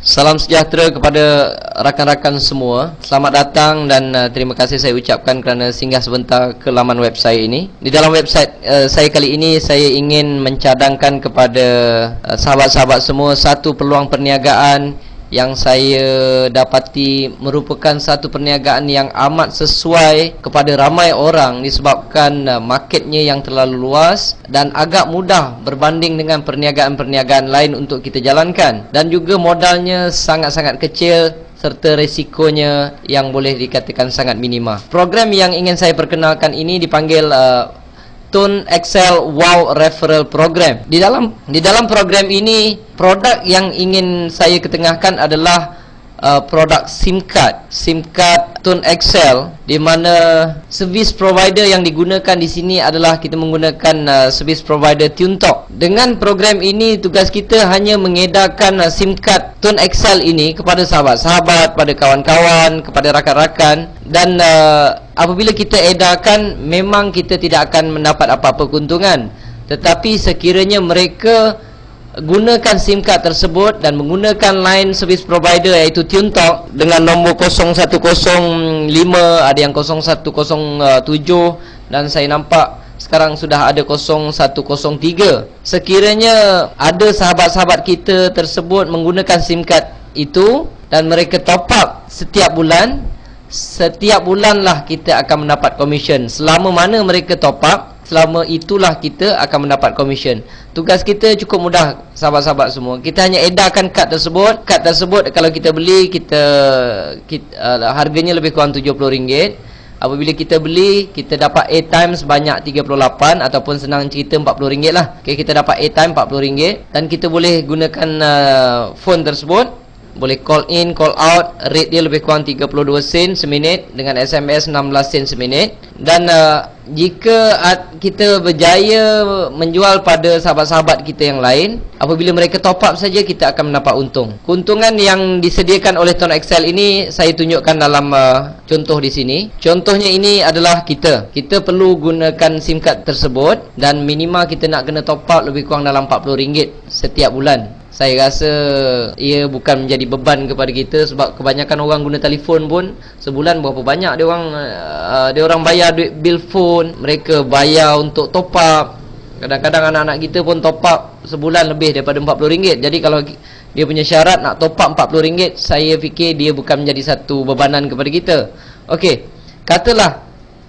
Salam sejahtera kepada rakan-rakan semua. Selamat datang dan terima kasih saya ucapkan kerana singgah sebentar ke laman web saya ini. Di dalam website saya kali ini, saya ingin mencadangkan kepada sahabat-sahabat semua satu peluang perniagaan yang saya dapati merupakan satu perniagaan yang amat sesuai kepada ramai orang disebabkan marketnya yang terlalu luas dan agak mudah berbanding dengan perniagaan-perniagaan lain untuk kita jalankan, dan juga modalnya sangat-sangat kecil serta resikonya yang boleh dikatakan sangat minima. Program yang ingin saya perkenalkan ini dipanggil Tone Excel Wow Referral Program. Di dalam program ini, produk yang ingin saya ketengahkan adalah produk SIM card Tone Excel, di mana servis provider yang digunakan di sini adalah kita menggunakan servis provider TuneTalk. Dengan program ini, tugas kita hanya mengedarkan SIM card Tone Excel ini kepada sahabat-sahabat, pada kawan-kawan, kepada rakan-rakan, dan apabila kita edarkan, memang kita tidak akan mendapat apa-apa keuntungan. Tetapi sekiranya mereka gunakan SIM card tersebut dan menggunakan line service provider iaitu TuneTalk dengan nombor 0105, ada yang 0107, dan saya nampak sekarang sudah ada 0103. Sekiranya ada sahabat-sahabat kita tersebut menggunakan SIM card itu dan mereka top up setiap bulanlah kita akan mendapat komisen. Selama mana mereka top up, selama itulah kita akan mendapat komisen. Tugas kita cukup mudah sahabat-sahabat semua. Kita hanya edarkan kad tersebut. Kad tersebut kalau kita beli, harganya lebih kurang RM70. Apabila kita beli, kita dapat airtime sebanyak 38 ataupun senang cerita RM40 lah. Okay, kita dapat airtime RM40 dan kita boleh gunakan phone tersebut. Boleh call in, call out. Rate dia lebih kurang 32 sen seminit dengan SMS 16 sen seminit. Dan jika kita berjaya menjual pada sahabat-sahabat kita yang lain, apabila mereka top up saja, kita akan mendapat untung. Keuntungan yang disediakan oleh Tone Excel ini saya tunjukkan dalam contoh di sini. Contohnya ini adalah kita perlu gunakan SIM card tersebut dan minima kita nak kena top up lebih kurang dalam RM40 setiap bulan. Saya rasa ia bukan menjadi beban kepada kita, sebab kebanyakan orang guna telefon pun sebulan berapa banyak dia orang bayar duit bil phone, mereka bayar untuk top up. Kadang-kadang anak-anak kita pun top up sebulan lebih daripada RM40. Jadi kalau dia punya syarat nak top up RM40, saya fikir dia bukan menjadi satu bebanan kepada kita. Okey, katalah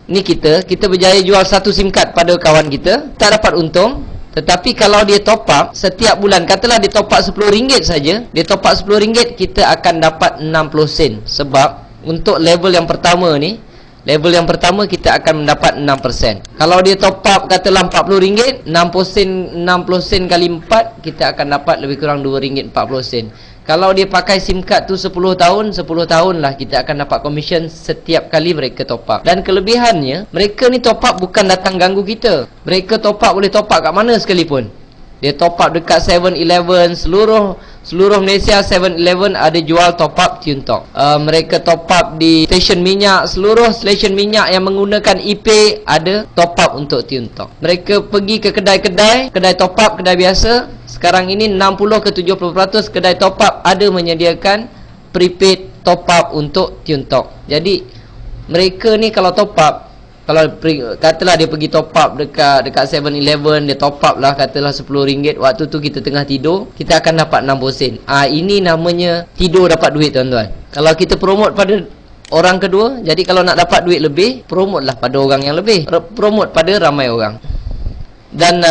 ni kita berjaya jual satu SIM card pada kawan kita, tak dapat untung. Tetapi kalau dia top up setiap bulan, katalah dia top up RM10 saja, dia top up RM10, kita akan dapat 60 sen. Sebab untuk level yang pertama ni, kita akan mendapat 6%. Kalau dia top up katalah RM40, 60 sen kali 4, kita akan dapat lebih kurang RM2.40. Kalau dia pakai SIM card tu 10 tahun lah kita akan dapat komisen setiap kali mereka top up. Dan kelebihannya, mereka ni top up bukan datang ganggu kita. Mereka top up boleh top up kat mana sekalipun. Dia top up dekat 7-Eleven, seluruh Malaysia 7-Eleven ada jual top up TuneTalk. Mereka top up di stesen minyak, seluruh stesen minyak yang menggunakan ePay ada top up untuk TuneTalk. Mereka pergi ke kedai top up, kedai biasa. Sekarang ini 60 ke 70% kedai top up ada menyediakan prepaid top up untuk TuneTalk. Jadi mereka ni kalau top up, kalau katalah dia pergi top up dekat 7-Eleven, dia top up lah katalah RM10, waktu tu kita tengah tidur, kita akan dapat 60 sen. Ini namanya tidur dapat duit, tuan-tuan. Kalau kita promote pada orang kedua, jadi kalau nak dapat duit lebih, promote lah pada orang yang lebih, promote pada ramai orang. Dan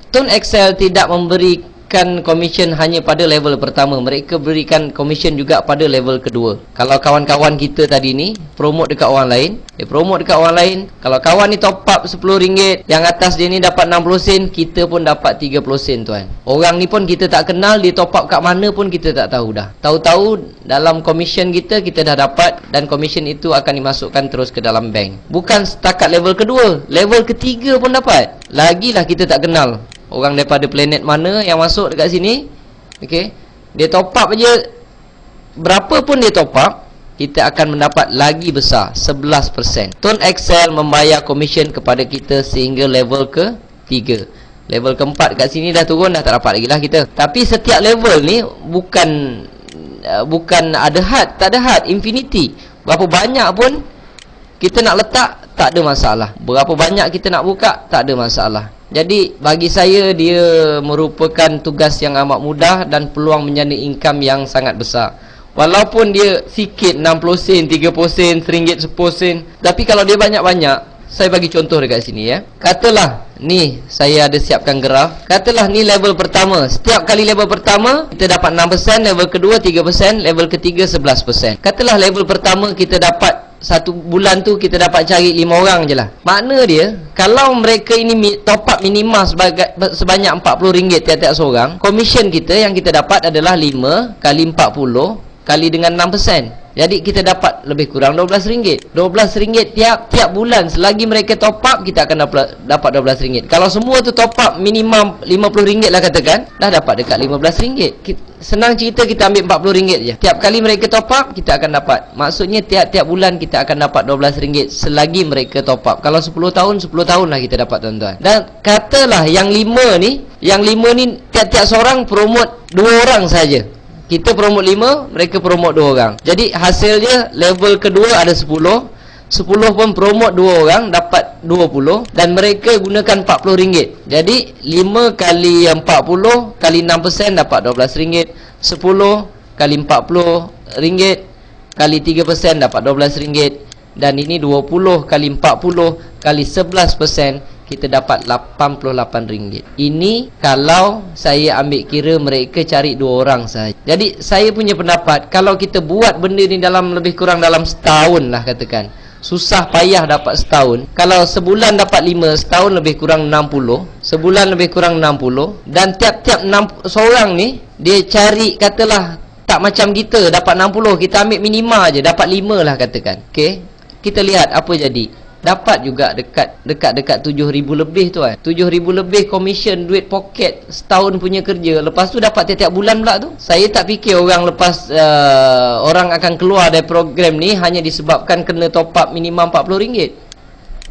Tone Excel tidak memberikan komisen hanya pada level pertama, mereka berikan komisen juga pada level kedua. Kalau kawan-kawan kita tadi ni promote dekat orang lain, dia promote dekat orang lain, kalau kawan ni top up RM10, yang atas dia ni dapat 60 sen, kita pun dapat 30 sen, tuan. Orang ni pun kita tak kenal, dia top up kat mana pun kita tak tahu dah. Tahu-tahu dalam komisen kita dah dapat, dan komisen itu akan dimasukkan terus ke dalam bank. Bukan setakat level kedua, level ketiga pun dapat. Lagilah kita tak kenal orang daripada planet mana yang masuk dekat sini. Okey, dia top up aja, berapa pun dia top up, kita akan mendapat lagi besar, 11%. Tone Excel membayar komisen kepada kita sehingga level ke-3. Level ke-4 kat sini dah turun, dah tak dapat lagi lah kita. Tapi setiap level ni bukan bukan ada had, tak ada had, infinity. Berapa banyak pun kita nak letak, tak ada masalah. Berapa banyak kita nak buka, tak ada masalah. Jadi bagi saya dia merupakan tugas yang amat mudah dan peluang menjana income yang sangat besar. Walaupun dia sikit 60 sen, 30 sen, RM1, 10 sen, tapi kalau dia banyak-banyak, saya bagi contoh dekat sini ya. Katalah ni saya ada siapkan graf. Katalah ni level pertama. Setiap kali level pertama kita dapat 6%, level kedua 3%, level ketiga 11%. Katalah level pertama kita dapat satu bulan tu kita dapat cari 5 orang je lah. Makna dia, kalau mereka ini top up minima sebanyak RM40 tiap-tiap seorang, komisen kita yang kita dapat adalah 5 kali 40 kali dengan 6%. Jadi kita dapat lebih kurang RM12. RM12 tiap bulan. Selagi mereka top up, kita akan dapat RM12. Kalau semua tu top up minimum RM50 lah katakan, dah dapat dekat RM15. Senang cerita, kita ambil RM40 je. Tiap kali mereka top up, kita akan dapat. Maksudnya tiap-tiap bulan kita akan dapat RM12 selagi mereka top up. Kalau 10 tahun, 10 tahun lah kita dapat tuan-tuan. Dan katalah yang 5 ni tiap-tiap seorang promote 2 orang saja. Kita promote 5, mereka promote 2 orang. Jadi hasilnya level kedua ada 10 pun promote 2 orang dapat 20, dan mereka gunakan RM40. Jadi 5 kali 40 kali 6% dapat RM12. 10 kali RM40 kali 3% dapat RM12. Dan ini 20 kali 40 kali 11%, kita dapat RM88. Ini kalau saya ambil kira mereka cari 2 orang sahaja. Jadi saya punya pendapat, kalau kita buat benda ni dalam lebih kurang dalam setahun lah katakan, susah payah dapat setahun. Kalau sebulan dapat 5, setahun lebih kurang 60, sebulan lebih kurang 60. Dan tiap-tiap seorang ni dia cari, katalah tak macam kita dapat 60, kita ambil minima je, dapat 5 lah katakan. Okey, kita lihat apa jadi. Dapat juga dekat 7,000 lebih tu kan. 7,000 lebih komisen duit poket setahun punya kerja. Lepas tu dapat tiap-tiap bulan pula tu. Saya tak fikir orang lepas orang akan keluar dari program ni hanya disebabkan kena top up minimum RM40.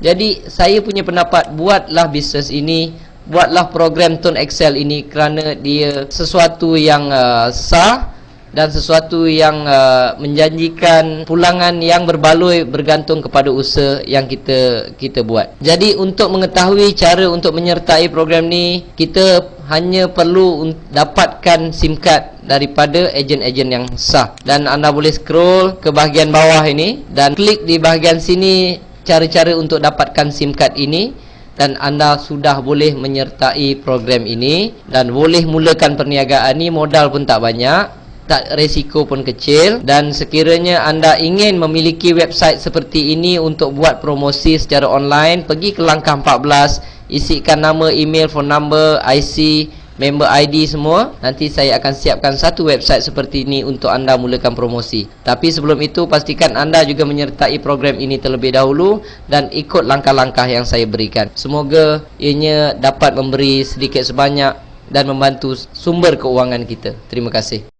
Jadi saya punya pendapat, buatlah bisnes ini, buatlah program Tone Excel ini, kerana dia sesuatu yang sah dan sesuatu yang menjanjikan pulangan yang berbaloi bergantung kepada usaha yang kita buat. Jadi untuk mengetahui cara untuk menyertai program ni, kita hanya perlu dapatkan SIM card daripada ejen-ejen yang sah. Dan anda boleh scroll ke bahagian bawah ini dan klik di bahagian sini cara-cara untuk dapatkan SIM card ini, dan anda sudah boleh menyertai program ini dan boleh mulakan perniagaan ni. Modal pun tak banyak, tak resiko pun kecil, dan sekiranya anda ingin memiliki website seperti ini untuk buat promosi secara online, pergi ke langkah 14, isikan nama, email, phone number, IC, member ID semua. Nanti saya akan siapkan satu website seperti ini untuk anda mulakan promosi. Tapi sebelum itu, pastikan anda juga menyertai program ini terlebih dahulu dan ikut langkah-langkah yang saya berikan. Semoga ianya dapat memberi sedikit sebanyak dan membantu sumber keuangan kita. Terima kasih.